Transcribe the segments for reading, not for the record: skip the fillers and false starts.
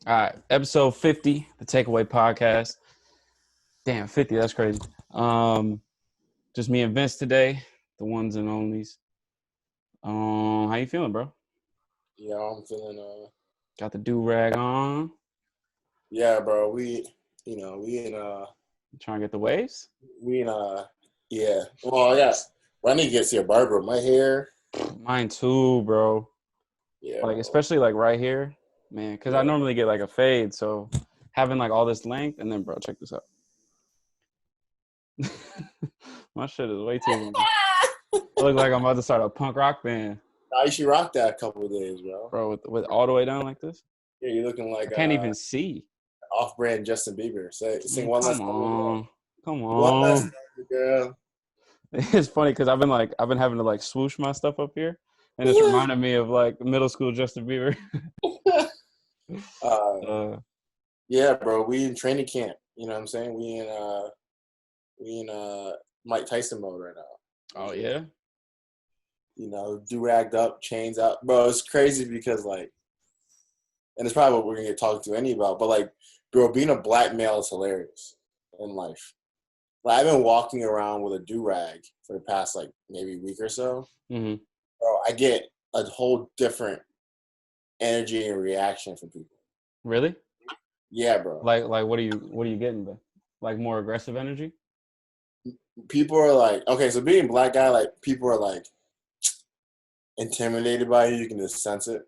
All right, episode 50, the Takeaway Podcast. Damn, 50, that's crazy. Just me and Vince today, the ones and onlys. How you feeling, bro? Yeah, I'm feeling Got the do-rag on, yeah, bro. We in trying to get the waves? we in yeah. Well, yeah. Well, I need to get see a barber. My hair. Mine too, bro. Yeah, Like, bro. especially like right here, man, because I Yeah. normally get like a fade, so having like all this length, and then, bro, check this out. My shit is way too long. I look like I'm about to start a punk rock band, I should rock that a couple of days, bro. bro, with all the way down like this. Yeah, you're looking I like can't even see. off-brand Justin Bieber. Sing Man, one less come time, girl. on. Come One less on. time, girl. It's funny because I've been having to like swoosh my stuff up here. And it's reminded me of like middle school Justin Bieber. uh, uh, yeah, bro. We in training camp. You know what I'm saying? We in Mike Tyson mode right now. oh yeah. You know, do-ragged up, chains up. Bro, it's crazy because, like, and it's probably what we're going to get talked to any about, but, like, bro, being a black male is hilarious in life. Like, I've been walking around with a do-rag for the past, like, maybe week or so. hmm Bro, I get a whole different energy and reaction from people. Really? Yeah, bro. Like what are you getting though? Like more aggressive energy? People are like, okay, so being a black guy, like, people are, like, intimidated by you. You can just sense it.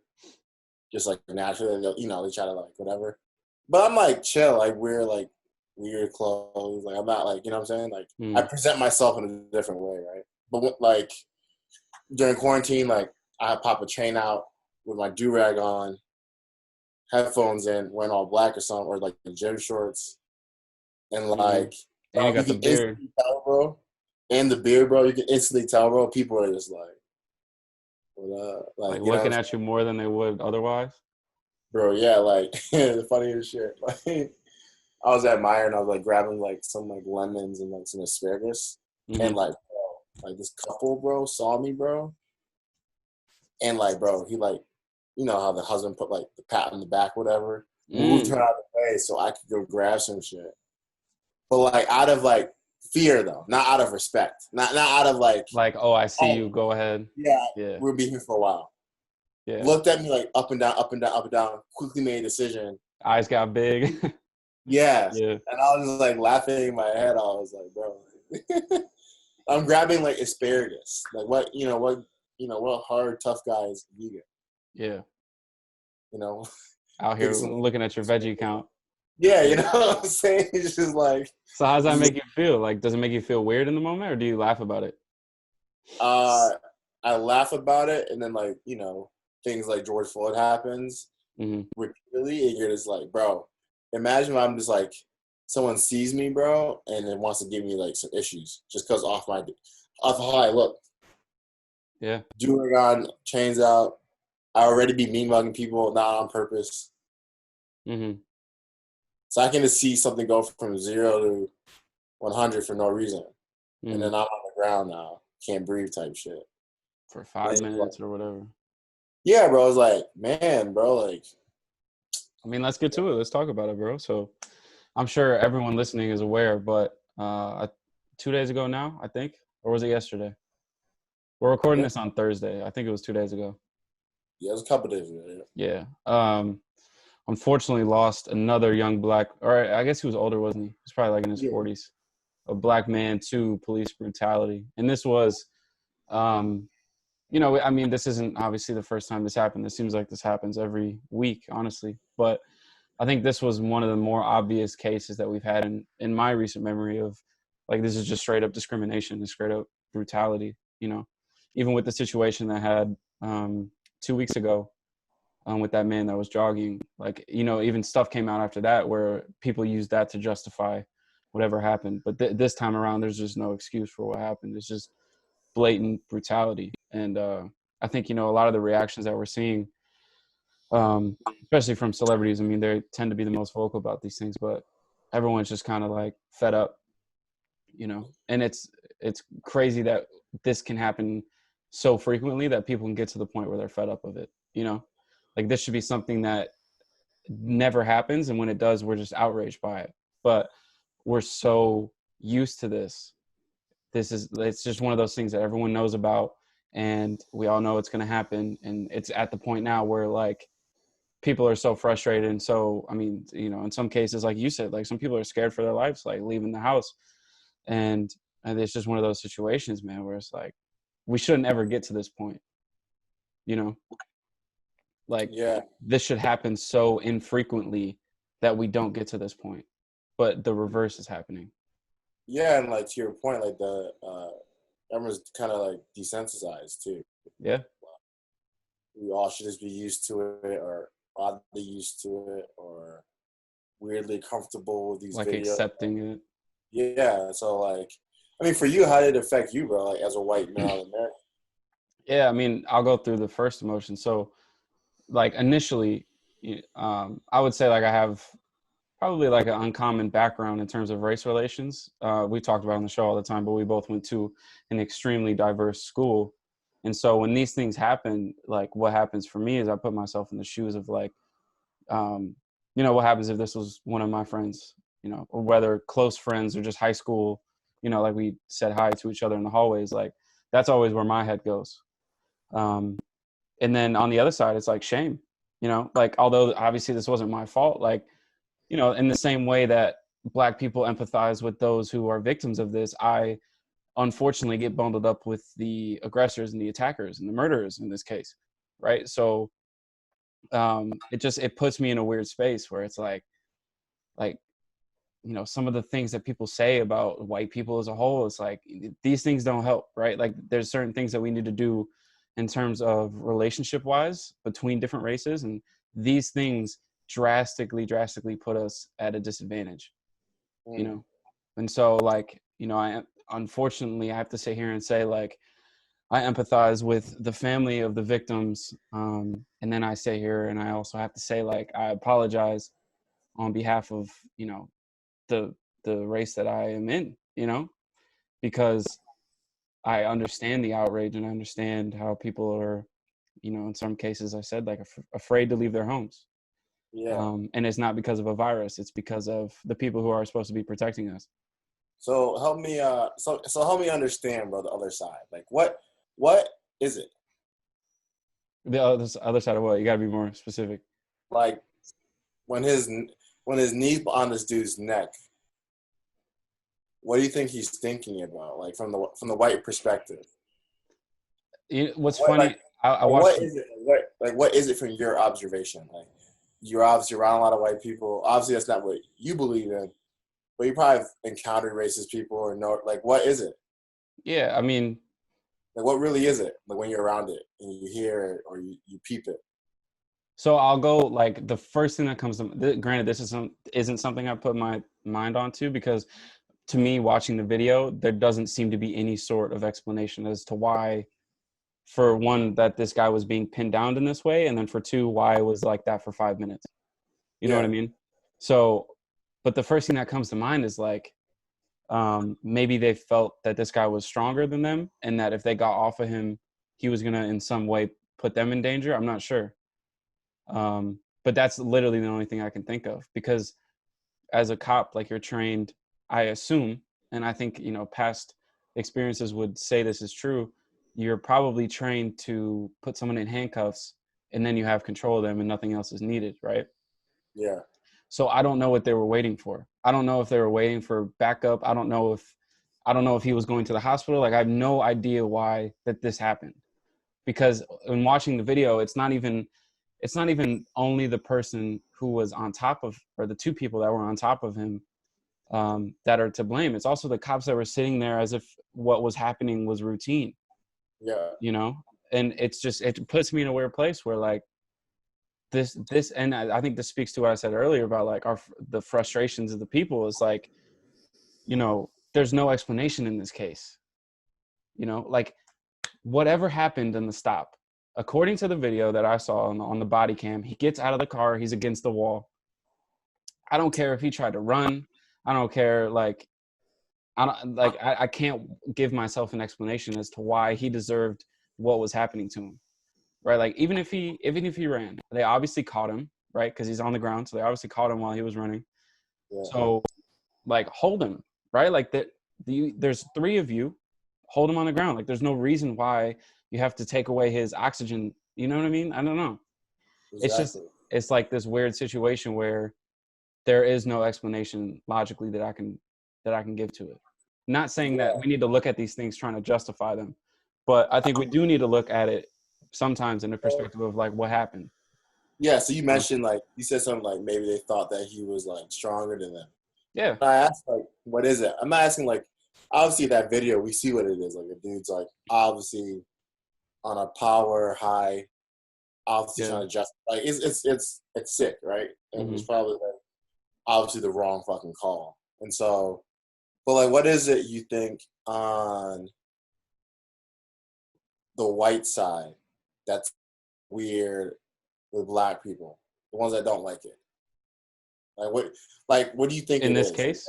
Just, like, naturally, they try to, like, whatever. But I'm, like, chill. Like, we're, like, weird clothes. Like, I'm not, like, you know what I'm saying? Like, I present myself in a different way, right? But, like, during quarantine, like, I pop a chain out with my do-rag on, headphones in, wearing all black or something, or, like, the gym shorts. And, like, And you you got the can beard. instantly tell, bro. And the beard, bro. You can instantly tell, bro. People are just, like, what up? Like Like, you know what I'm looking saying? at you more than they would otherwise. Bro, yeah, like, the funniest shit. Like, I was at Meyer and I was like grabbing like some like lemons and like some asparagus. And hmm like, bro, like this couple, bro, saw me, bro. And like, bro, he like, you know how the husband put like the pat on the back, whatever, moved her out of the way so I could go grab some shit. But like out of like fear though, not out of respect. Not out of like, Like, oh, I see oh you, go ahead. yeah, Yeah. we'll be here for a while. Yeah. Looked at me like up and down, up and down, up and down, quickly made a decision. Eyes got big. Yeah. Yeah. And I was just like laughing in my head. I was like, bro. I'm grabbing like asparagus. Like what hard, tough guy is vegan? Yeah. You know? Out here looking at your veggie count. Yeah, you know what I'm saying? It's just like So how does that make you feel? Like, does it make you feel weird in the moment, or do you laugh about it? I laugh about it, and then like, things like George Floyd happens repeatedly, and you're just like, bro, imagine if I'm just like someone sees me, bro, and then wants to give me like some issues just because off how I look. Yeah. Doing on chains out. I already be mean mugging people, not on purpose. So I can just see something go from 0 to 100 for no reason, and then I'm on the ground now, can't breathe type shit for 5 minutes or whatever. Yeah, bro. I was like, man, bro, like. I mean, let's get to it. Let's talk about it, bro. So, I'm sure everyone listening is aware, but 2 days ago now, I think, or was it yesterday? We're recording this on Thursday. I think it was 2 days ago. Yeah, it was a couple days ago. Yeah. Unfortunately, lost another young black, or I guess he was older, wasn't he? He was probably like in his 40s. A black man to police brutality, and this was, I mean, this isn't obviously the first time this happened. It seems like this happens every week, honestly. But I think this was one of the more obvious cases that we've had in my recent memory of, like, this is just straight up discrimination and straight up brutality, even with the situation that had 2 weeks ago with that man that was jogging. Like, even stuff came out after that where people used that to justify whatever happened. But this time around, there's just no excuse for what happened. It's just blatant brutality. And I think, a lot of the reactions that we're seeing, especially from celebrities, I mean, they tend to be the most vocal about these things, but everyone's just kind of like fed up, and it's crazy that this can happen so frequently that people can get to the point where they're fed up of it, like this should be something that never happens, and when it does, we're just outraged by it. But we're so used to this. It's just one of those things that everyone knows about, and we all know it's going to happen. And it's at the point now where like people are so frustrated. And so, I mean, in some cases, like you said, like some people are scared for their lives, like leaving the house. And it's just one of those situations, man, where it's like, we shouldn't ever get to this point, like this should happen so infrequently that we don't get to this point, but the reverse is happening. Yeah. And like, to your point, like everyone's kind of like desensitized too. Yeah. We all should just be used to it, or oddly used to it, or weirdly comfortable with these like videos. Accepting it. Yeah. So like, I mean, for you, how did it affect you, bro? Like as a white male in America? Yeah, I mean, I'll go through the first emotion. So like initially, I would say like I have probably like an uncommon background in terms of race relations. We talked about it on the show all the time, but we both went to an extremely diverse school. And so when these things happen, like what happens for me is I put myself in the shoes of like, what happens if this was one of my friends, or whether close friends or just high school, like we said hi to each other in the hallways, like that's always where my head goes. And then on the other side, it's like shame, like, although obviously this wasn't my fault, like, in the same way that Black people empathize with those who are victims of this, I unfortunately get bundled up with the aggressors and the attackers and the murderers in this case. Right. So it puts me in a weird space where it's like, some of the things that people say about white people as a whole, it's like, these things don't help, right? Like there's certain things that we need to do in terms of relationship wise between different races. And these things drastically put us at a disadvantage, And so like, unfortunately I have to sit here and say like, I empathize with the family of the victims. And then I say here, and I also have to say like, I apologize on behalf of, the race that I am in, because I understand the outrage and I understand how people are, in some cases I said like afraid to leave their homes. Yeah. And it's not because of a virus, it's because of the people who are supposed to be protecting us. So help me so help me understand, bro, the other side. Like what is it? The other side of what? You got to be more specific. Like when his knees on this dude's neck, what do you think he's thinking about? Like from the white perspective. What's funny? Like, I watched. What is it? What is it from your observation? Like you're obviously around a lot of white people. Obviously, that's not what you believe in, but you probably have encountered racist people or know. Like, what is it? Yeah, I mean, like what really is it? Like when you're around it and you hear it or you peep it. So I'll go like the first thing that comes to. Granted, this isn't something I put my mind onto because, to me, watching the video, there doesn't seem to be any sort of explanation as to why. For one, that this guy was being pinned down in this way, and then for two, why it was like that for 5 minutes. You know what I mean? So, but the first thing that comes to mind is like, maybe they felt that this guy was stronger than them, and that if they got off of him, he was gonna in some way put them in danger. I'm not sure, but that's literally the only thing I can think of. Because as a cop, like you're trained, I assume, and I think past experiences would say this is true. You're probably trained to put someone in handcuffs and then you have control of them and nothing else is needed, right? Yeah. So I don't know what they were waiting for. I don't know if they were waiting for backup. I don't know if he was going to the hospital. Like I have no idea why that this happened. Because in watching the video, it's not even only the person who was on top of, or the two people that were on top of him, that are to blame. It's also the cops that were sitting there as if what was happening was routine. Yeah. And it puts me in a weird place where like this, and I think this speaks to what I said earlier about like the frustrations of the people is like, there's no explanation in this case, like whatever happened in the stop, according to the video that I saw on the body cam, he gets out of the car, he's against the wall. I don't care if he tried to run. I don't care. Like, I can't give myself an explanation as to why he deserved what was happening to him, right? Like even if he ran, they obviously caught him. right? Because he's on the ground. So they obviously caught him while he was running. Yeah. So, like, hold him, right? Like, there's three of you. Hold him on the ground. Like, there's no reason why you have to take away his oxygen. You know what I mean? I don't know. Exactly. It's like this weird situation where there is no explanation logically that I can give to it. Not saying that we need to look at these things trying to justify them, but I think we do need to look at it sometimes in the perspective of like what happened. Yeah, so you mentioned, like, you said something like maybe they thought that he was, like, stronger than them. Yeah. I asked, like, what is it? I'm not asking, like, obviously that video, we see what it is. Like, a dude's, like, obviously on a power high, obviously trying to just, like, it's sick, right? And it's probably, like, obviously the wrong fucking call. And so, but, like, what is it you think on the white side that's weird with black people, the ones that don't like it? What do you think in it this is? case?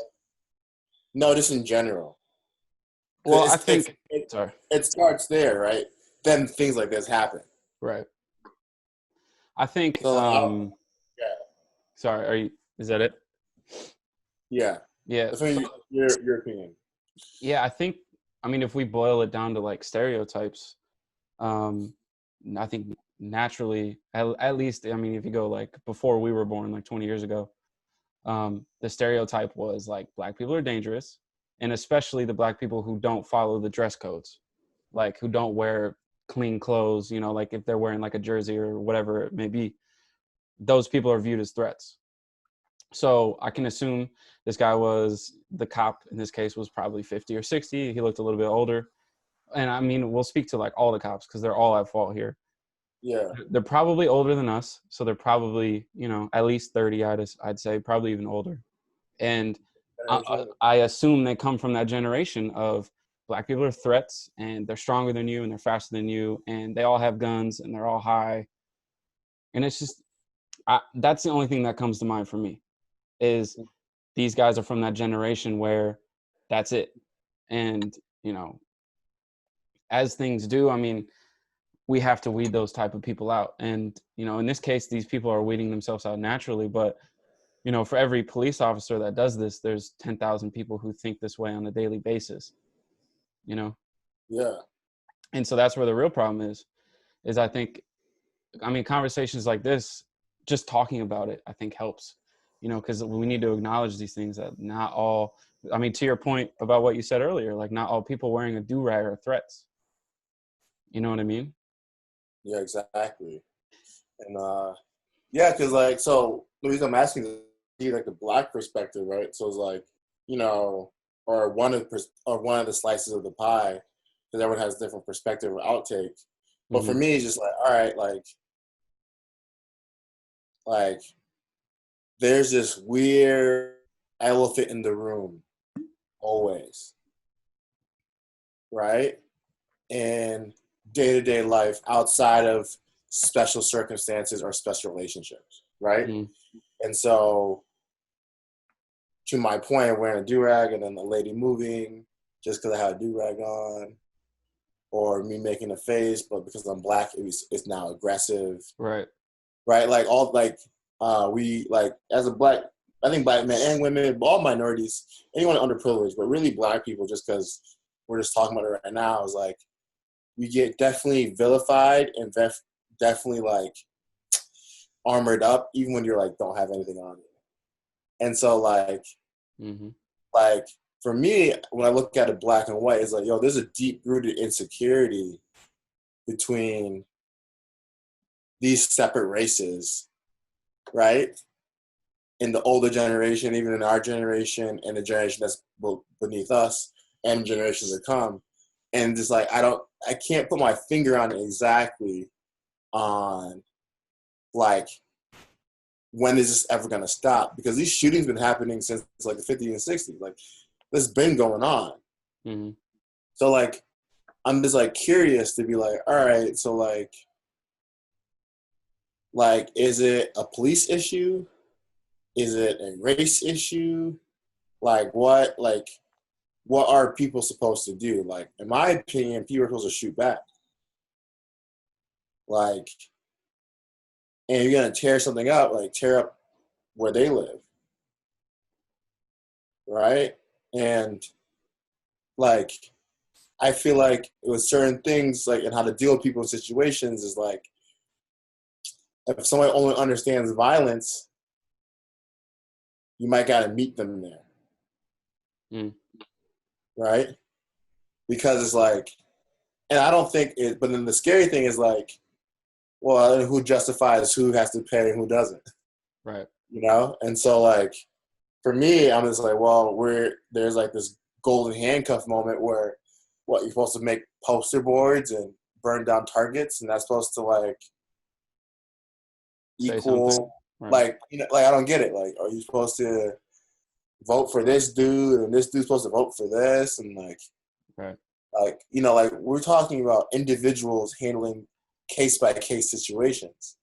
No, just in general. Well, I think sorry, it starts there, right? Then things like this happen. Right. I think. So, yeah. Sorry, is that it? Yeah. Yeah. Your opinion. Yeah, I think. I mean, if we boil it down to like stereotypes, I think naturally, at least, I mean, if you go like before we were born, like 20 years ago, the stereotype was like black people are dangerous, and especially the black people who don't follow the dress codes, like who don't wear clean clothes, you know, like if they're wearing like a jersey or whatever it may be, those people are viewed as threats. So I can assume this guy was, the cop in this case was probably 50 or 60. He looked a little bit older. And I mean, we'll speak to like all the cops because they're all at fault here. Yeah. They're probably older than us. So they're probably, you know, at least 30, I'd say, probably even older. And I assume they come from that generation of black people are threats and they're stronger than you and they're faster than you and they all have guns and they're all high. And it's just, that's the only thing that comes to mind for me is these guys are from that generation where that's it. And, you know, as things do, I mean, we have to weed those type of people out. And, you know, in this case, these people are weeding themselves out naturally. But, you know, for every police officer that does this, there's 10,000 people who think this way on a daily basis, you know? Yeah. And so that's where the real problem is I think, I mean, conversations like this, just talking about it, I think helps, you know, because we need to acknowledge these things that not all, I mean, to your point about what you said earlier, like not all people wearing a do-rag are threats. You know what I mean? Yeah, exactly. And yeah, because like, so the reason I'm asking is like the black perspective, right? So it's like, you know, or one of the slices of the pie, because everyone has a different perspective or outtake. But for me, it's just like, all right, like there's this weird elephant in the room, always, right? In day-to-day life, outside of special circumstances or special relationships, right? And so, to my point, wearing a do-rag and then the lady moving just because I had a do-rag on, or me making a face, but because I'm black, it's now aggressive, right? Like all we like as a black, I think black men and women, all minorities, anyone underprivileged, but really black people, just because we're just talking about it right now, is like we get definitely vilified and definitely like armored up, even when you're like don't have anything on you. And so like for me, when I look at it black and white, it's like, yo, there's a deep rooted insecurity between these separate races, right? In the older generation, even in our generation, and the generation that's beneath us, and generations to come. And just like I can't put my finger on it exactly on like when is this ever gonna stop? Because these shootings been happening since like the 50s and 60s. Like this has been going on. So like I'm just like curious to be like, all right, so like is it a police issue? Is it a race issue? Like what are people supposed to do? Like, in my opinion, people are supposed to shoot back. Like, and you're gonna tear something up, like tear up where they live, right? And like, I feel like with certain things, like, and how to deal with people in situations is like, if someone only understands violence, you might gotta meet them there, right? Because it's like, and I don't think it. But then the scary thing is like, well, who justifies who has to pay and who doesn't, right? You know? And so like, for me, I'm just like, well, there's like this golden handcuff moment where what you're supposed to make poster boards and burn down targets, and that's supposed to like equal, right. like, you know, like I don't get it. Like, are you supposed to vote for this dude and this dude's supposed to vote for this, and right. like, you know, like we're talking about individuals handling case by case situations.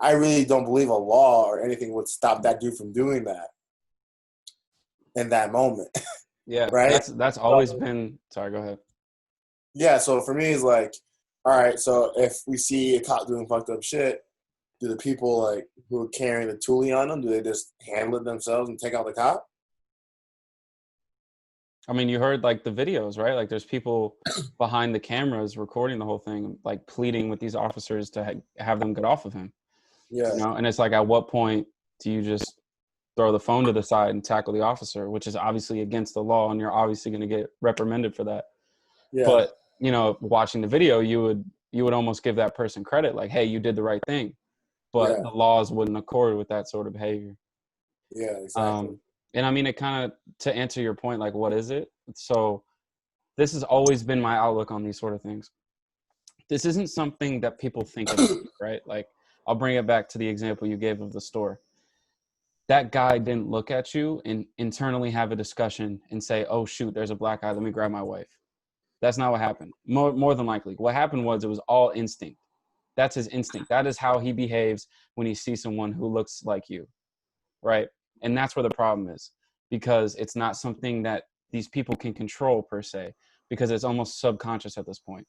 I really don't believe a law or anything would stop that dude from doing that in that moment. Yeah, right. That's always been. Sorry, go ahead. Yeah, so for me, it's like, all right, so if we see a cop doing fucked up shit, do the people like who are carrying the toolie on them, do they just handle it themselves and take out the cop? I mean, you heard like the videos, right? Like there's people behind the cameras recording the whole thing, like pleading with these officers to have them get off of him. Yeah. You know, and it's like, at what point do you just throw the phone to the side and tackle the officer, which is obviously against the law, and you're obviously going to get reprimanded for that. Yeah. But, you know, watching the video, you would almost give that person credit, like, hey, you did the right thing. But the laws wouldn't accord with that sort of behavior. Yeah, exactly. And I mean, it kind of, to answer your point, like, what is it? So this has always been my outlook on these sort of things. This isn't something that people think about, right? Like, I'll bring it back to the example you gave of the store. That guy didn't look at you and internally have a discussion and say, oh, shoot, there's a black guy. Let me grab my wife. That's not what happened. More than likely. What happened was it was all instinct. That's his instinct. That is how he behaves when he sees someone who looks like you, right? And that's where the problem is, because it's not something that these people can control per se, because it's almost subconscious at this point.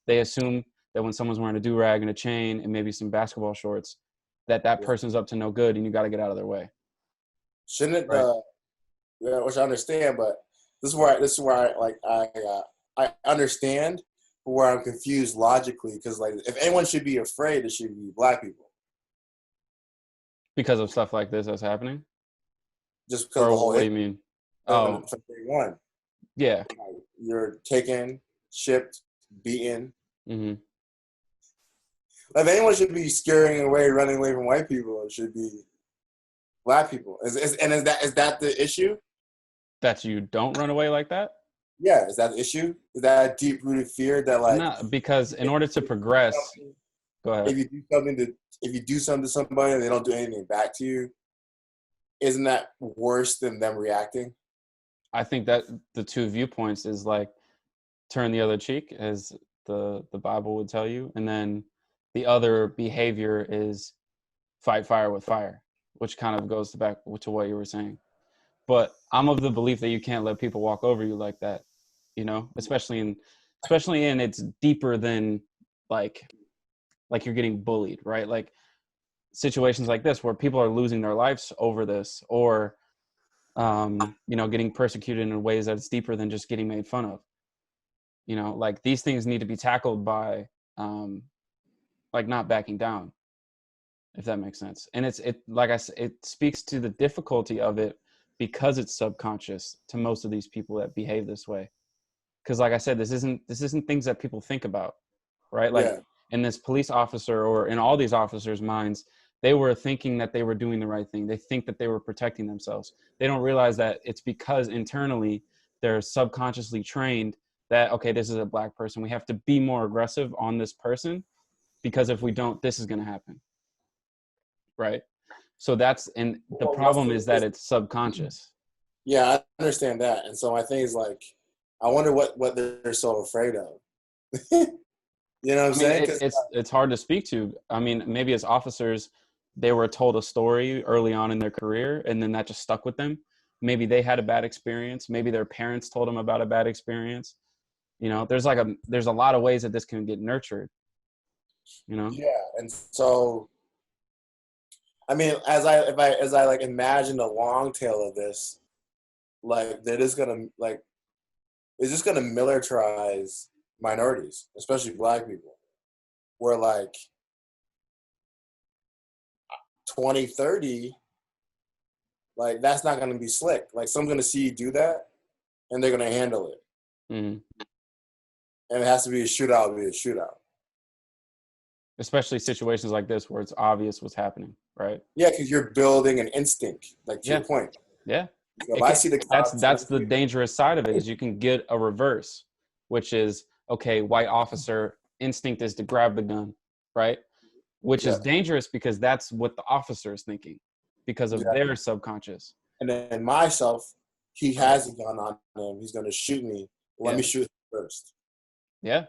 They assume that when someone's wearing a do-rag and a chain and maybe some basketball shorts, that person's up to no good and you got to get out of their way. Shouldn't it, right? Which I understand, but this is where I understand, but where I'm confused logically, because like, if anyone should be afraid, it should be black people. Because of stuff like this that's happening? Just because of the whole, what do you mean? Oh, from day one. Yeah. You're taken, shipped, beaten. Mm-hmm. If anyone should be scurrying away, running away from white people, it should be black people. Is that the issue? That you don't run away like that? Yeah, is that the issue? Is that a deep-rooted fear that, like, no, because in order to progress, go ahead. If you do something to somebody and they don't do anything back to you, isn't that worse than them reacting? I think that the two viewpoints is like turn the other cheek, as the Bible would tell you, and then the other behavior is fight fire with fire, which kind of goes back to what you were saying. But I'm of the belief that you can't let people walk over you like that, you know, especially in it's deeper than like you're getting bullied, right? Like situations like this where people are losing their lives over this, or you know, getting persecuted in ways that it's deeper than just getting made fun of. You know, like these things need to be tackled by like not backing down, if that makes sense. And like I said, it speaks to the difficulty of it because it's subconscious to most of these people that behave this way. Because like I said, this isn't things that people think about, right? Like in this police officer or in all these officers' minds, they were thinking that they were doing the right thing. They think that they were protecting themselves. They don't realize that it's because internally they're subconsciously trained that, okay, this is a black person. We have to be more aggressive on this person, because if we don't, this is going to happen. Right. So and the problem is that it's subconscious. Yeah, I understand that. And so my thing is like, I wonder what they're so afraid of. You know what I'm saying? It's hard to speak to. I mean, maybe as officers, they were told a story early on in their career, and then that just stuck with them. Maybe they had a bad experience. Maybe their parents told them about a bad experience. You know, there's a lot of ways that this can get nurtured. You know? Yeah, and so I mean, as I like imagine the long tail of this, like they're just gonna like it's just gonna militarize minorities, especially black people. Where like 2030, like that's not gonna be slick. Like someone's gonna see you do that, and they're gonna handle it. Mm-hmm. And it has to be a shootout. It'll be a shootout. Especially situations like this where it's obvious what's happening, right? Yeah, because you're building an instinct, like to Yeah. your point. Yeah. So if I see the cops, That's the dangerous side of it is you can get a reverse, which is, okay, white officer instinct is to grab the gun, right? Which is dangerous because that's what the officer is thinking because of their subconscious. And then myself, he has a gun on him. He's going to shoot me. Let me shoot him first. Yeah.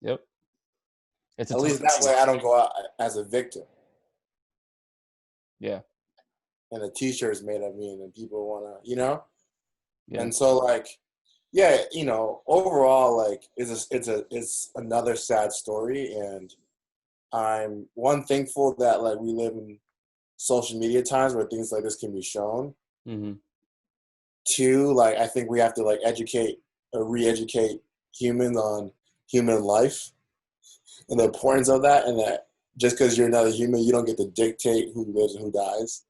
Yep. At least that way I don't go out as a victim. Yeah. And the t-shirt's made of me and then people want to, you know? Yeah. And so like, yeah, you know, overall, like it's another sad story. And I'm thankful that like we live in social media times where things like this can be shown. Mm-hmm. Two, like I think we have to like educate or re-educate humans on human life and the importance of that, and that just because you're another human, you don't get to dictate who lives and who dies.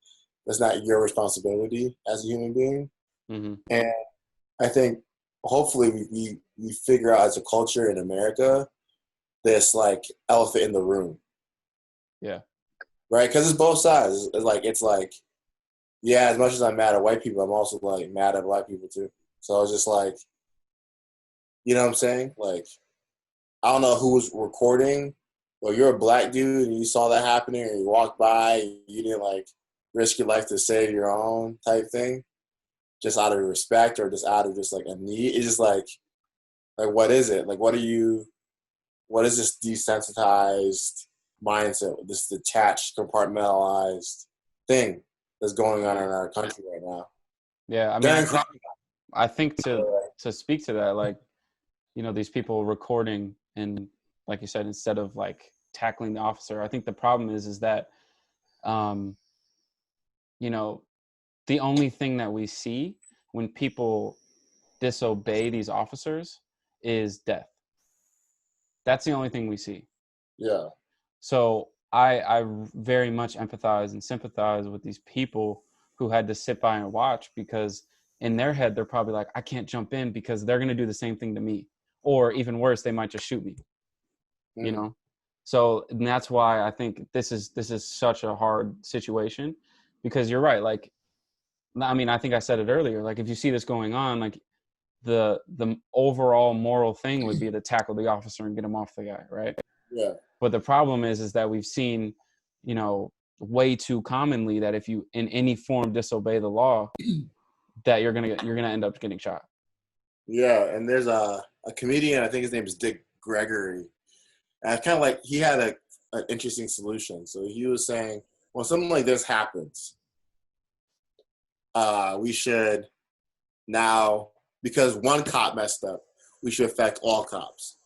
That's not your responsibility as a human being. Mm-hmm. And I think hopefully we figure out as a culture in America this like elephant in the room. Yeah. Right? Because it's both sides. It's like, yeah, as much as I'm mad at white people, I'm also like mad at black people too. So it's just like, you know what I'm saying? Like, I don't know who was recording, but you're a black dude and you saw that happening or you walked by, you didn't like risk your life to save your own type thing, just out of respect or just out of just like a need. It's just like what is it? Like what is this desensitized mindset, this detached, compartmentalized thing that's going on in our country right now? Yeah, I mean, I think to speak to that, like, you know, these people recording and like you said, instead of like tackling the officer, I think the problem is that, you know, the only thing that we see when people disobey these officers is death. That's the only thing we see. Yeah. So I very much empathize and sympathize with these people who had to sit by and watch, because in their head, they're probably like, I can't jump in because they're going to do the same thing to me. Or even worse, they might just shoot me, you know? So that's why I think this is such a hard situation, because you're right. Like, I mean, I think I said it earlier, like if you see this going on, like the overall moral thing would be to tackle the officer and get him off the guy. Right. Yeah. But the problem is that we've seen, you know, way too commonly that if you in any form disobey the law, that you're gonna end up getting shot. Yeah, and there's a comedian, I think his name is Dick Gregory. And kind of like he had an interesting solution. So he was saying, when something like this happens, we should now, because one cop messed up, we should affect all cops.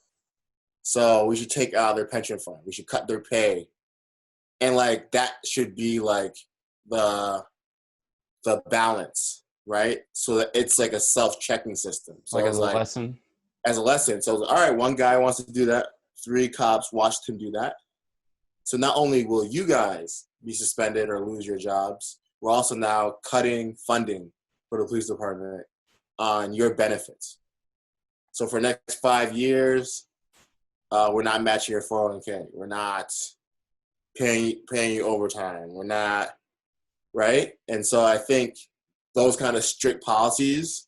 So we should take out their pension fund. We should cut their pay. And like that should be like the balance, right? So that it's like a self-checking system. So like as a lesson. As a lesson. So all right, one guy wants to do that. 3 cops watched him do that. So not only will you guys be suspended or lose your jobs, we're also now cutting funding for the police department on your benefits. So for the next 5 years, we're not matching your 401k. We're not paying you overtime. We're not, right? And so I think those kind of strict policies,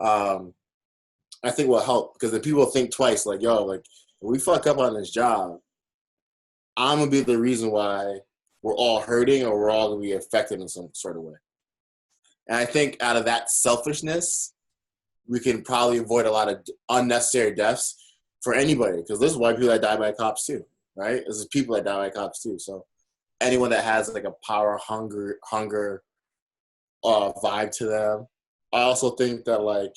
I think will help, because then people think twice, like, yo, like, if we fuck up on this job, I'm going to be the reason why we're all hurting or we're all going to be affected in some sort of way. And I think out of that selfishness, we can probably avoid a lot of unnecessary deaths for anybody, because there's white people that die by cops too, right? There's people that die by cops too. So anyone that has like a power hunger vibe to them. I also think that like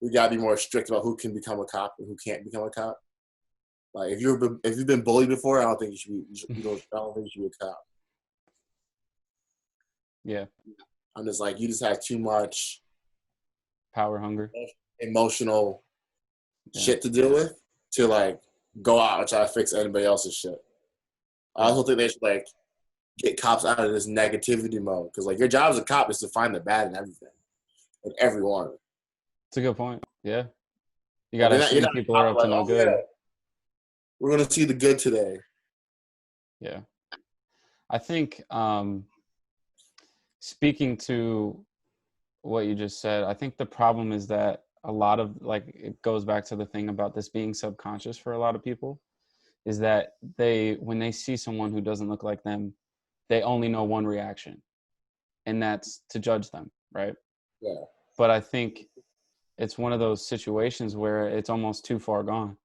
we gotta be more strict about who can become a cop and who can't become a cop. Like if you've been bullied before, I don't think you should be. I don't think you should be a cop. Yeah. I'm just like, you just have too much Power hunger, emotional shit to deal with to like go out and try to fix anybody else's shit. I also think they should like get cops out of this negativity mode, because like your job as a cop is to find the bad in everything, in everyone. It's a good point. Yeah, you gotta see people are up to no good. Yeah. We're gonna see the good today. Yeah, I think speaking to what you just said, I think the problem is that a lot of, like, it goes back to the thing about this being subconscious for a lot of people, is that when they see someone who doesn't look like them, they only know one reaction, and that's to judge them, right? Yeah. But I think it's one of those situations where it's almost too far gone.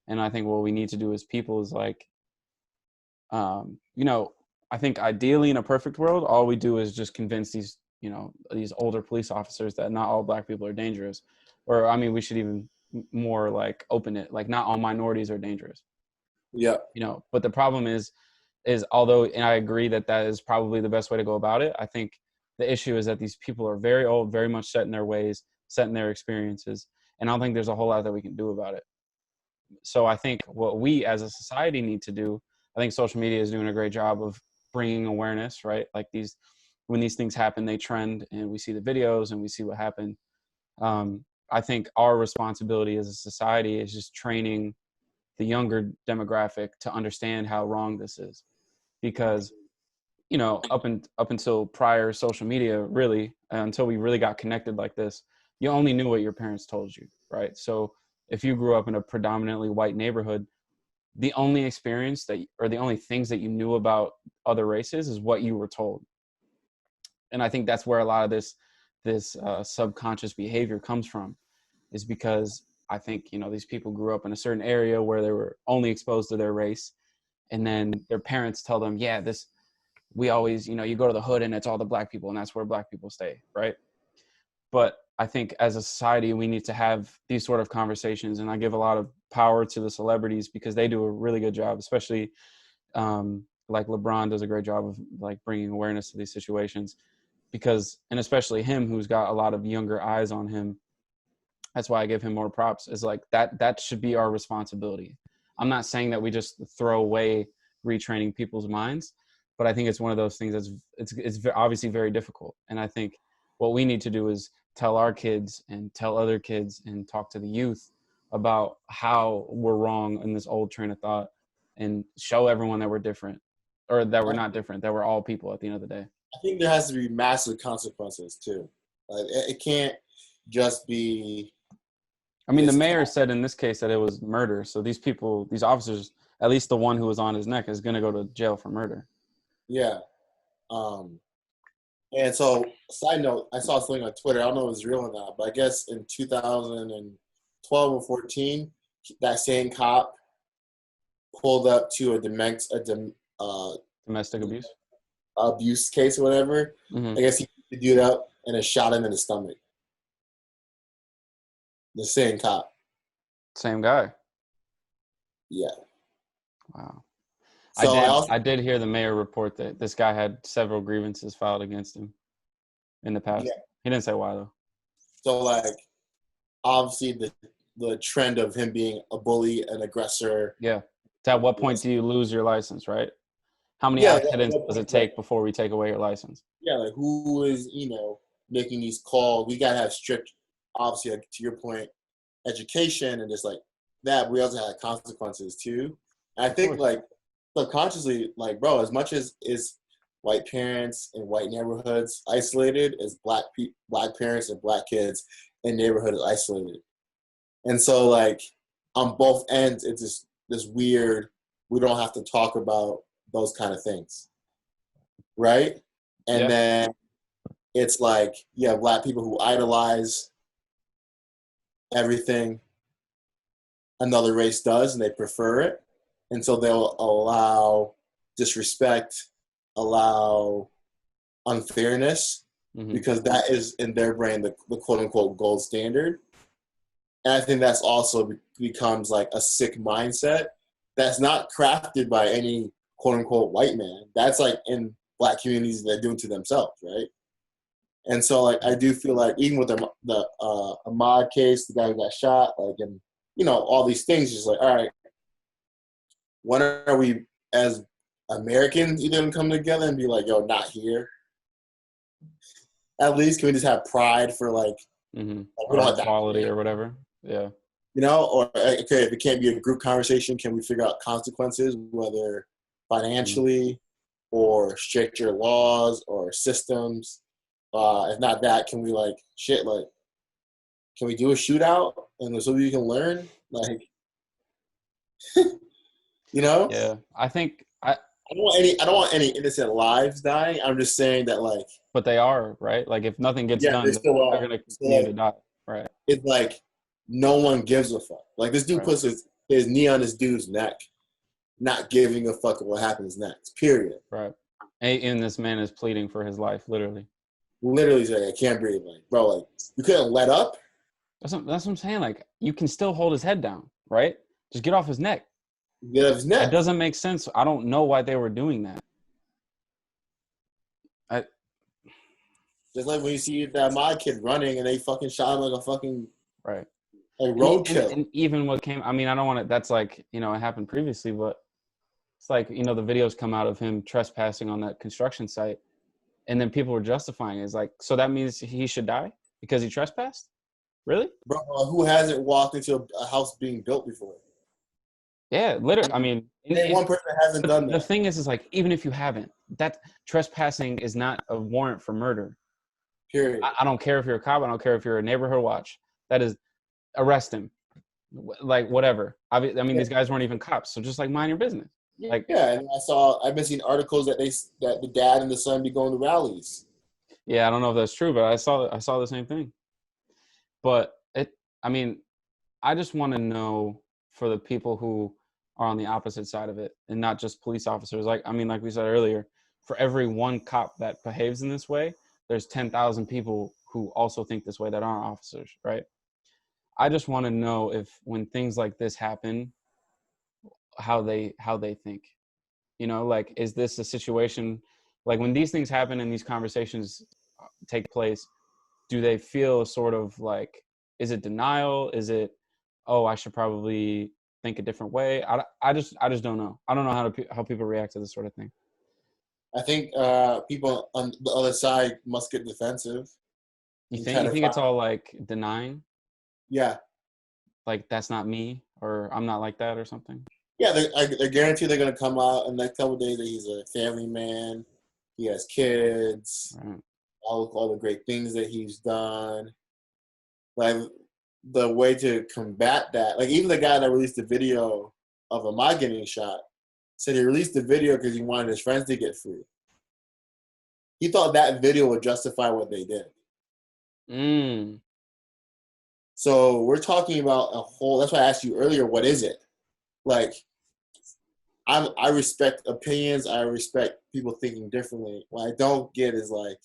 And I think what we need to do as people is like, I think ideally in a perfect world, all we do is just convince these older police officers that not all Black people are dangerous. Or, I mean, we should even more like open it, like not all minorities are dangerous. Yeah. But the problem is although, and I agree that is probably the best way to go about it, I think the issue is that these people are very old, very much set in their ways, set in their experiences. And I don't think there's a whole lot that we can do about it. So I think what we as a society need to do, I think social media is doing a great job of bringing awareness, right? Like when these things happen, they trend and we see the videos and we see what happened. I think our responsibility as a society is just training the younger demographic to understand how wrong this is, because up until prior social media, really, until we really got connected like this, you only knew what your parents told you, right? So if you grew up in a predominantly white neighborhood, the only experience or the only things that you knew about other races is what you were told. And I think that's where a lot of this subconscious behavior comes from, is because I think, these people grew up in a certain area where they were only exposed to their race. And then their parents tell them, yeah, we always, you go to the hood and it's all the Black people and that's where Black people stay, right? But I think as a society, we need to have these sort of conversations. And I give a lot of power to the celebrities because they do a really good job, especially like LeBron does a great job of like bringing awareness to these situations, and especially him, who's got a lot of younger eyes on him. That's why I give him more props. Is like that should be our responsibility. I'm not saying that we just throw away retraining people's minds, but I think it's one of those things it's obviously very difficult. And I think what we need to do is tell our kids and tell other kids and talk to the youth about how we're wrong in this old train of thought, and show everyone that we're different, or that we're not different, that we're all people at the end of the day. I think there has to be massive consequences too. Like it can't just be. I mean, the mayor said in this case that it was murder. So these officers, at least the one who was on his neck, is going to go to jail for murder. Yeah. And so, side note, I saw something on Twitter. I don't know if it's real or not, but I guess in 2012 or 14, that same cop pulled up to a domestic abuse case or whatever. Mm-hmm. I guess he picked the dude up and then shot him in the stomach. The same cop. Same guy. Yeah. Wow. So I did hear the mayor report that this guy had several grievances filed against him in the past. Yeah. He didn't say why though. So like, obviously the trend of him being a bully, an aggressor. Yeah. At what point do you lose your license, right? How many accidents does it take before we take away your license? Yeah, like who is, making these calls? We gotta have strict, obviously, like, to your point, education and just like that. We also have consequences too. And I think like subconsciously, like, bro, as much as is white parents in white neighborhoods isolated, as black parents and Black kids in neighborhoods isolated. And so like on both ends, it's just this weird, we don't have to talk about those kind of things. Right? And then it's like, you have Black people who idolize everything another race does and they prefer it. And so they'll allow disrespect, allow unfairness, because that is in their brain the quote unquote gold standard. And I think that's also becomes like a sick mindset that's not crafted by any quote unquote white man. That's like in black communities that do it to themselves, right? And so like I do feel like even with the Ahmaud case, the guy who got shot, like, and you know, all these things, just like, all right, when are we as Americans either gonna come together and be like, yo, not here? At least can we just have pride for like, like we don't have equality or whatever? Yeah. You know, or okay, if it can't be a group conversation, can we figure out consequences, whether financially or stricter laws or systems? If not that, can we like can we do a shootout and so you can learn? Like, you know? Yeah, I think I don't want any innocent lives dying. I'm just saying that like. But they are, right? Like if nothing gets done, they're gonna continue to die, right? It's like no one gives a fuck. Like this dude puts his knee on this dude's neck, not giving a fuck what happens next. Period. Right. And this man is pleading for his life, literally. Literally saying, I can't breathe. Like, bro, like you couldn't let up. That's what I'm saying. Like you can still hold his head down, right? Just get off his neck. Get off his neck. It doesn't make sense. I don't know why they were doing that. Just like when you see that my kid running and they fucking shot him like a fucking right. Like roadkill. And even what came, I mean, I don't want to, that's like, you know, it happened previously, but it's like, you know, the videos come out of him trespassing on that construction site. And then people were justifying it. It's like, so that means he should die because he trespassed? Really? Bro, who hasn't walked into a house being built before? Yeah, literally. I mean, one person hasn't done that. The thing is like, even if you haven't, that trespassing is not a warrant for murder. Period. I don't care if you're a cop. I don't care if you're a neighborhood watch. That is, arrest him. Like, whatever. I mean, these guys weren't even cops. So just like mind your business. Like, yeah, and I've been seeing articles that that the dad and the son be going to rallies. Yeah, I don't know if that's true, but I saw the same thing. But I mean, I just want to know for the people who are on the opposite side of it and not just police officers. Like, I mean, like we said earlier, for every one cop that behaves in this way, there's 10,000 people who also think this way that aren't officers, right? I just want to know if when things like this happen, how they think, you know, like, is this a situation, like when these things happen and these conversations take place, do they feel sort of like, is it denial? Is it, oh, I should probably think a different way? I just don't know. I don't know how people react to this sort of thing. I think people on the other side must get defensive. You think it's all like denying? Yeah. Like that's not me, or I'm not like that, or something. Yeah, I guarantee they're gonna come out in the next couple of days that he's a family man. He has kids. Right. All the great things that he's done. Like the way to combat that, like even the guy that released the video of Ahmaud getting shot said he released the video because he wanted his friends to get free. He thought that video would justify what they did. So we're talking about a whole. That's why I asked you earlier. What is it? Like, I respect opinions. I respect people thinking differently. What I don't get is like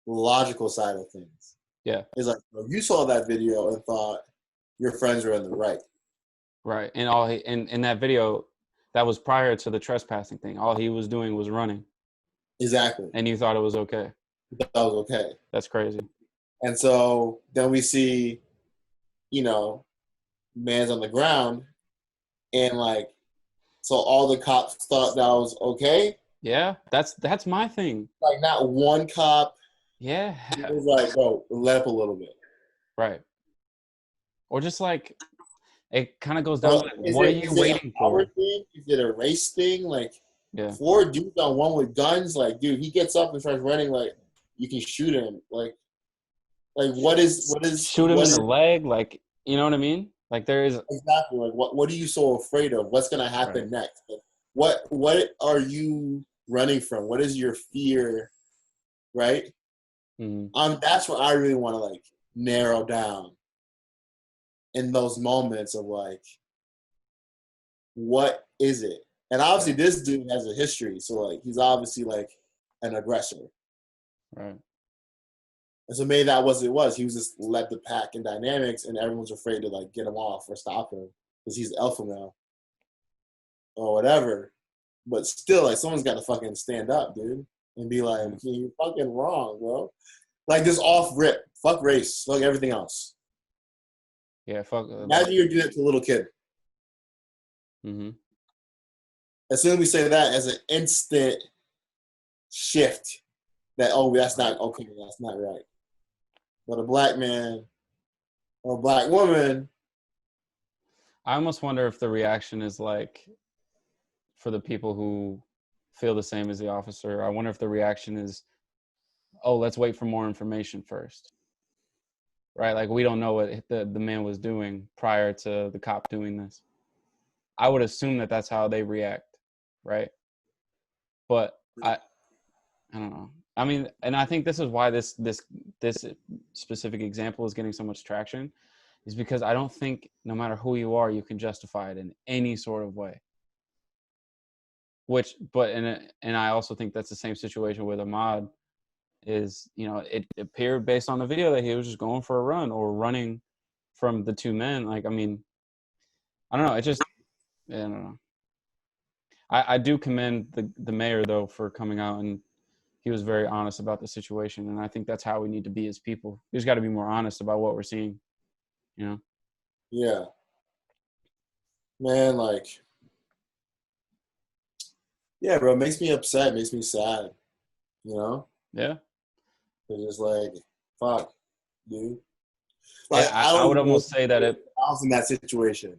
the logical side of things. Yeah, it's like you saw that video and thought your friends were in the right. Right, and in that video, that was prior to the trespassing thing. All he was doing was running. Exactly. And you thought it was okay. That was okay. That's crazy. And so then we see, you know, man's on the ground, and like, so all the cops thought that was okay. Yeah, that's my thing. Like, not one cop. Yeah. It was like, bro, let up a little bit. Right. Or just like, it kind of goes down to like, what are you waiting for? Thing? Is it a race thing? Like, yeah. 4 dudes on one with guns. Like, dude, he gets up and starts running. Like, you can shoot him. Like what is shoot him in the leg? Like, you know what I mean? Like there is exactly like what are you so afraid of? What's gonna happen next? Like, what are you running from? What is your fear? Right. That's what I really want to like narrow down in those moments of like, what is it? And obviously this dude has a history, so like he's obviously like an aggressor. Right. And so maybe that was it was. He was just led the pack in dynamics and everyone's afraid to like get him off or stop him because he's the alpha male. or whatever. But still, like, someone's got to fucking stand up, dude, and be like, you're fucking wrong, bro. Like, just off rip. Fuck race. Fuck everything else. Yeah, fuck. Imagine you're doing it to a little kid. Mm-hmm. As soon as we say that, as an instant shift that, oh, that's not okay, that's not right. But a black man or a black woman. I almost wonder if the reaction is like, for the people who feel the same as the officer, I wonder if the reaction is, oh, let's wait for more information first. Right? Like, we don't know what the man was doing prior to the cop doing this. I would assume that that's how they react, right? But I don't know. I mean, and I think this is why this specific example is getting so much traction, is because I don't think no matter who you are, you can justify it in any sort of way. And I also think that's the same situation with Ahmad. Is, you know, it appeared based on the video that he was just going for a run or running from the two men. Like, I mean, I don't know. I don't know. I do commend the mayor, though, for coming out, and he was very honest about the situation. And I think that's how we need to be as people. We just got to be more honest about what we're seeing, you know? Yeah. Man, like, yeah, bro, it makes me upset, makes me sad, you know? Yeah. It's just like, fuck, dude. Like, I would almost say that I was in that situation.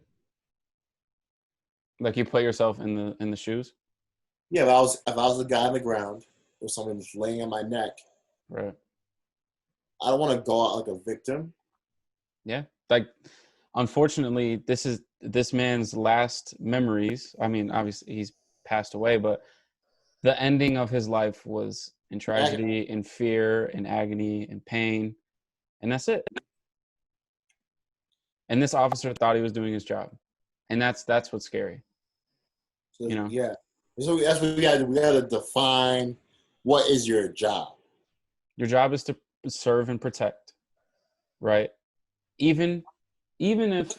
Like, you put yourself in the shoes. Yeah, if I was the guy on the ground or someone just laying on my neck, right? I don't want to go out like a victim. Yeah, like, unfortunately, this man's last memories. I mean, obviously he's passed away, but the ending of his life was in tragedy, in fear, in agony, in pain, and that's it. And this officer thought he was doing his job, and that's what's scary. So, you know? Yeah. So that's what we got to do. We got to define what is your job. Your job is to serve and protect, right? Even if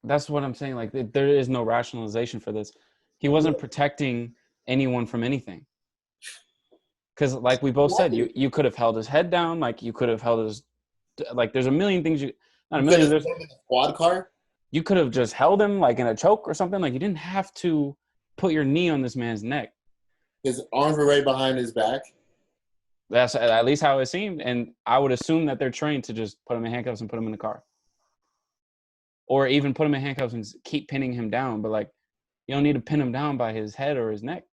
that's what I'm saying. Like, there is no rationalization for this. He wasn't protecting anyone from anything. Because, like we both said, you could have held his head down. Like, you could have held his, like, there's a million things not a million. There's a squad car. You could have just held him like in a choke or something. Like, you didn't have to put your knee on this man's neck. His arms were right behind his back. That's at least how it seemed. And I would assume that they're trained to just put him in handcuffs and put him in the car. Or even put him in handcuffs and keep pinning him down. But, like, you don't need to pin him down by his head or his neck.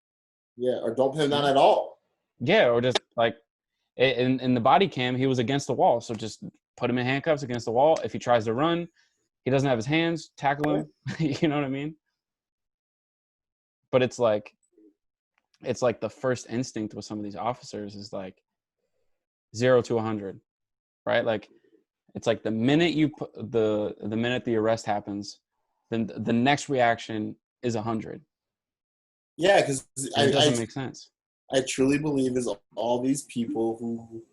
Yeah, or don't pin him down at all. Yeah, or just, like, in the body cam, he was against the wall. So just put him in handcuffs against the wall. If he tries to run, he doesn't have his hands, tackle him. You know what I mean? But it's like the first instinct with some of these officers is like 0 to 100, right? Like, it's like the minute you put the minute the arrest happens, then the next reaction is 100. Yeah, because it doesn't make sense. I truly believe is all these people who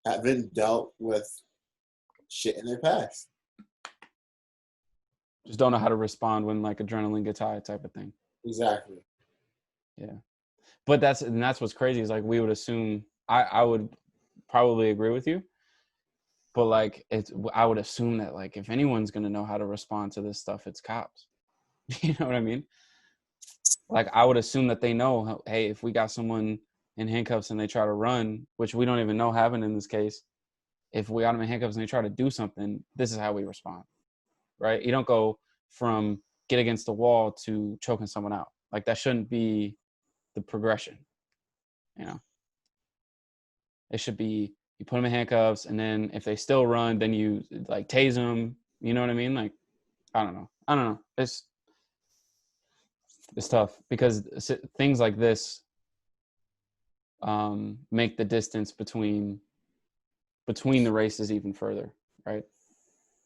haven't dealt with shit in their past. Just don't know how to respond when, like, adrenaline gets high, type of thing. Exactly. Yeah. But that's what's crazy is, like, we would assume, I would probably agree with you, but, like, I would assume that, like, if anyone's going to know how to respond to this stuff, it's cops. You know what I mean? Like, I would assume that they know, hey, if we got someone in handcuffs and they try to run, which we don't even know happened in this case, if we got them in handcuffs and they try to do something, this is how we respond, right? You don't go from get against the wall to choking someone out. Like, that shouldn't be the progression, you know? It should be, you put them in handcuffs, and then if they still run, then you, like, tase them. You know what I mean? Like, I don't know. It's tough because things like this make the distance between the races even further, right?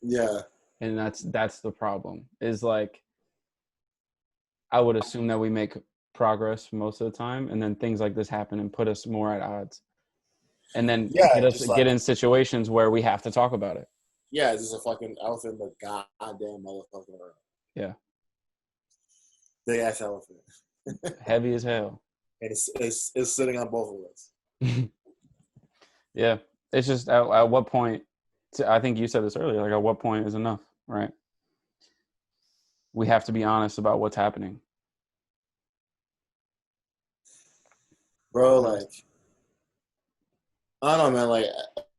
Yeah. And that's the problem. Is, like, I would assume that we make progress most of the time, and then things like this happen and put us more at odds. And then get in situations where we have to talk about it. Yeah, it's just a fucking elephant in the goddamn motherfucker. Yeah. Big ass elephant. Heavy as hell. And it's sitting on both of us. Yeah. It's just at what point, I think you said this earlier, like at what point is enough, right? We have to be honest about what's happening. Bro, like, I don't know, man,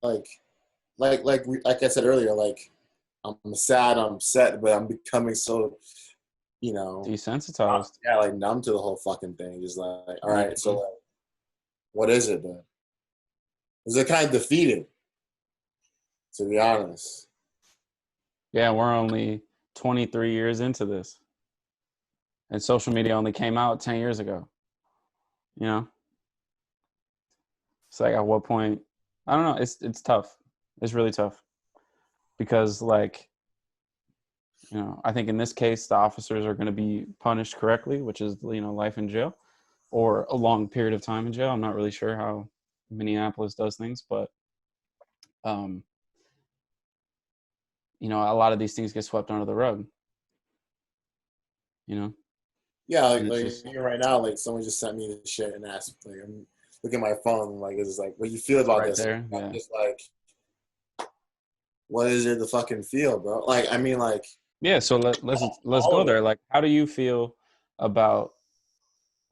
like I said earlier, like, I'm sad, I'm upset, but I'm becoming so, Desensitized. yeah, like numb to the whole fucking thing. Just like, all right, so like, what is it then? Is it kind of defeated, to be honest? Yeah, we're only 23 years into this. And social media only came out 10 years ago. You know? It's like at what point, I don't know, it's tough. It's really tough. Because like, I think in this case the officers are going to be punished correctly, which is, life in jail or a long period of time in jail. I'm not really sure how Minneapolis does things, but a lot of these things get swept under the rug. Yeah, like right now, like someone just sent me this shit and asked, like, I'm looking at my phone, like, it's like, what do you feel about this? There, yeah. I'm just like, what is it to fucking feel, bro? Like, I mean, like, yeah. So let's go there. Like, how do you feel about,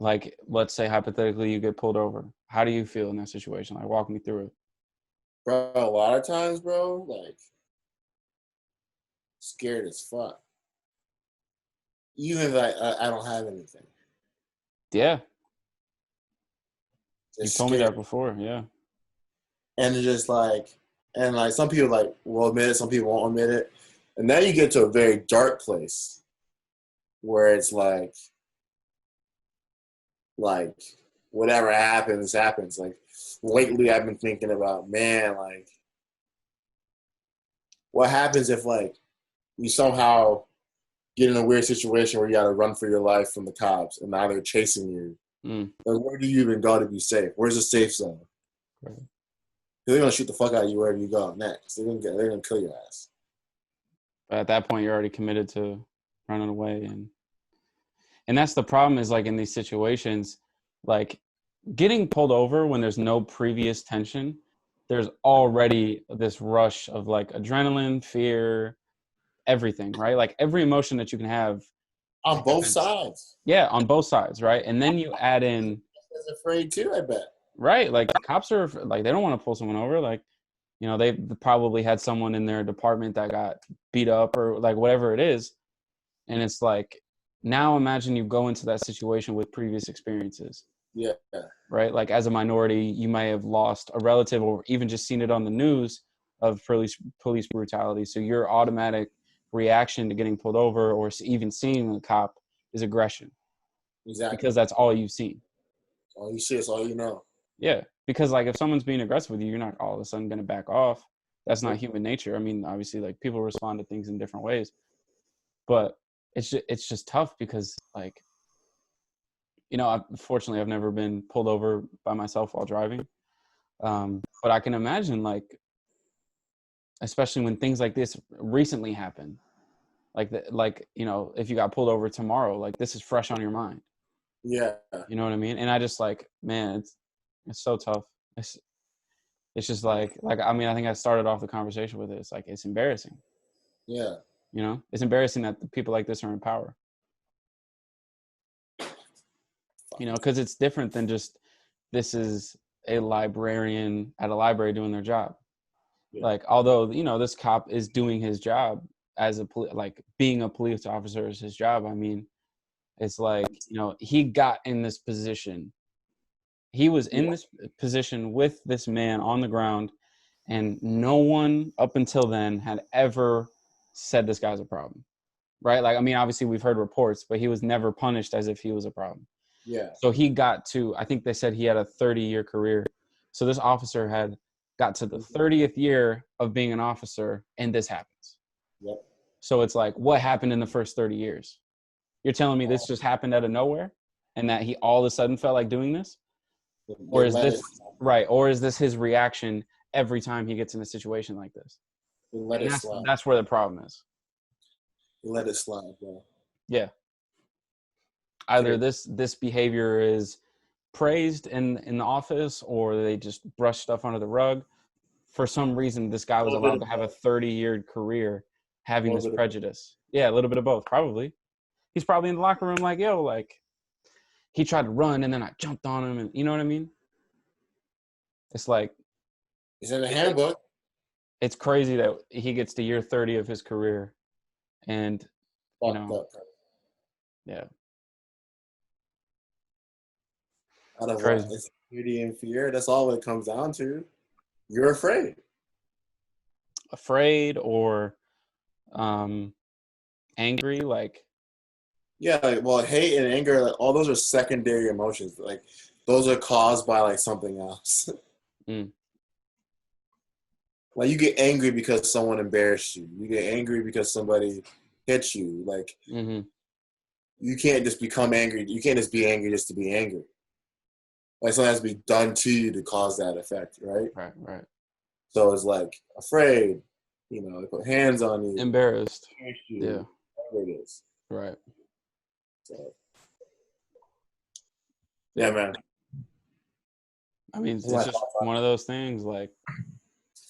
like, let's say hypothetically you get pulled over? How do you feel in that situation? Like, walk me through it. Bro, a lot of times, bro, like, scared as fuck. Even if I don't have anything. Yeah. Just you told me that before, yeah. And it's just like, some people like will admit it, some people won't admit it. And then you get to a very dark place where it's like whatever happens. Like lately I've been thinking about, man, like what happens if like you somehow get in a weird situation where you gotta run for your life from the cops and now they're chasing you. Like where do you even go to be safe? Where's the safe zone? Right. They're gonna shoot the fuck out of you wherever you go next. They're gonna kill your ass. But at that point, you're already committed to running away, and that's the problem. Is like in these situations, like getting pulled over when there's no previous tension. There's already this rush of like adrenaline, fear, everything, right? Like every emotion that you can have on both sides. Yeah, on both sides, right? And then you add in. Afraid too, I bet. Right, like the cops are like they don't want to pull someone over. Like, they probably had someone in their department that got beat up or like whatever it is, and it's like now imagine you go into that situation with previous experiences. Yeah. Right, like as a minority, you may have lost a relative or even just seen it on the news of police brutality. So your automatic reaction to getting pulled over or even seeing a cop is aggression. Exactly. Because that's all you've seen. All you see is all you know. Yeah, because like if someone's being aggressive with you, you're not all of a sudden going to back off. That's not human nature. I mean, obviously, like people respond to things in different ways, but it's just tough because like, fortunately, I've never been pulled over by myself while driving, but I can imagine like, especially when things like this recently happen, like if you got pulled over tomorrow, like this is fresh on your mind. Yeah, you know what I mean. And I just like, man, it's so tough. It's just like I mean, I think I started off the conversation with it. It's like it's embarrassing. Yeah. It's embarrassing that people like this are in power. Because it's different than just this is a librarian at a library doing their job. Yeah. Like, although this cop is doing his job as like being a police officer is his job. I mean, it's like he got in this position. He was in this position with this man on the ground, and no one up until then had ever said this guy's a problem, right? Like, I mean, obviously we've heard reports, but he was never punished as if he was a problem. Yeah. So he got to, I think they said he had a 30-year career. So this officer had got to the 30th year of being an officer, and this happens. Yep. So it's like, what happened in the first 30 years? You're telling me this just happened out of nowhere and that he all of a sudden felt like doing this? Or is this right? Or is this his reaction every time he gets in a situation like this? That's where the problem is. Let it slide, bro. Yeah. either this behavior is praised in the office, or they just brush stuff under the rug. For some reason, this guy was allowed to have a 30-year career having this prejudice. Yeah, a little bit of both, probably. He's probably in the locker room like, yo, like, he tried to run and then I jumped on him, and you know what I mean? It's like, it's in the handbook. It's crazy that he gets to year 30 of his career, and you know, yeah. Out of insecurity and fear, that's all it comes down to. You're afraid. Afraid or angry, like. Yeah, like, well, hate and anger, like, all those are secondary emotions. Like, those are caused by like something else. Like, you get angry because someone embarrassed you. You get angry because somebody hit you. Like, you can't just become angry. You can't just be angry just to be angry. Like, something has to be done to you to cause that effect, right? Right. So it's like afraid, you know, they put hands on you. Embarrassed. Yeah. Whatever it is. Right. So, yeah, man. I mean, it's just one of those things, like,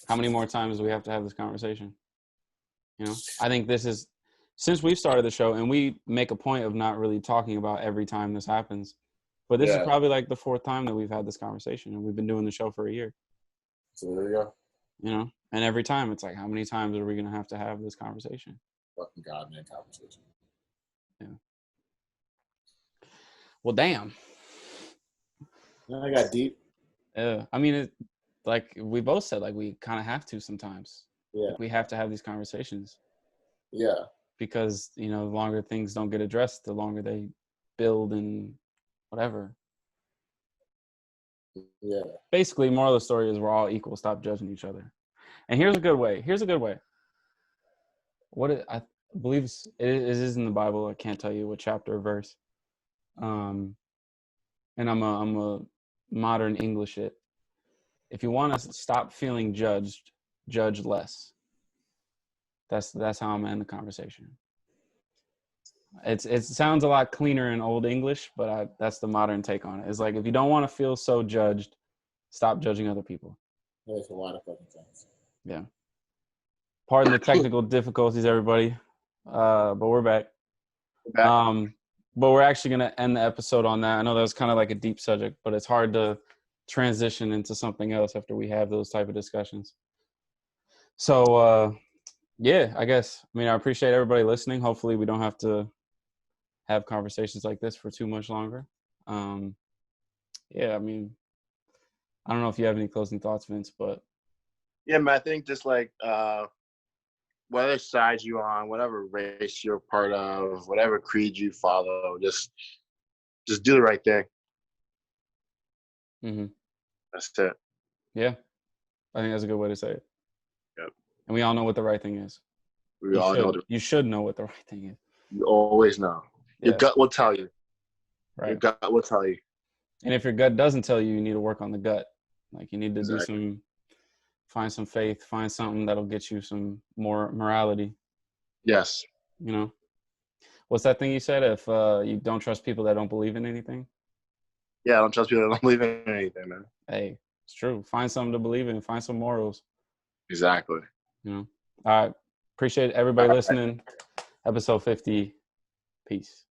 how many more times do we have to have this conversation? You know, I think this is, since we've started the show, and we make a point of not really talking about every time this happens, but this is probably like the 4th time that we've had this conversation, and we've been doing the show for a year. So there you go. You know, and every time it's like, how many times are we going to have this conversation? Fucking goddamn conversation. Yeah. Well, damn. I got deep. Yeah. I mean, like we both said, like, we kind of have to sometimes. Yeah. Like, we have to have these conversations. Yeah. Because, you know, the longer things don't get addressed, the longer they build and whatever. Yeah. Basically, moral of the story is we're all equal. Stop judging each other. And here's a good way. I believe it is in the Bible. I can't tell you what chapter or verse. And I'm a modern English it. If you want to stop feeling judged, judge less. That's how I'm gonna end the conversation. It sounds a lot cleaner in Old English, but that's the modern take on it. It's like, if you don't want to feel so judged, stop judging other people. There's a lot of fucking things. Yeah. Pardon the technical difficulties, everybody. But we're back. But we're actually going to end the episode on that. I know that was kind of like a deep subject, but it's hard to transition into something else after we have those type of discussions. So, yeah, I guess. I mean, I appreciate everybody listening. Hopefully we don't have to have conversations like this for too much longer. Yeah, I mean, I don't know if you have any closing thoughts, Vince, but. Yeah, man, I think just like whatever side you're on, whatever race you're part of, whatever creed you follow, just do the right thing. That's it. Yeah, I think that's a good way to say it. Yep. And we all know what the right thing is. You should know what the right thing is. You always know. Your gut will tell you. Right. Your gut will tell you. And if your gut doesn't tell you, you need to work on the gut. Like, you need to find some faith, find something that'll get you some more morality. Yes. You know, what's that thing you said? If you don't trust people that don't believe in anything. Yeah, I don't trust people that don't believe in anything, man. Hey, it's true. Find something to believe in. Find some morals. Exactly. You know. All right. Appreciate everybody listening. Episode 50. Peace.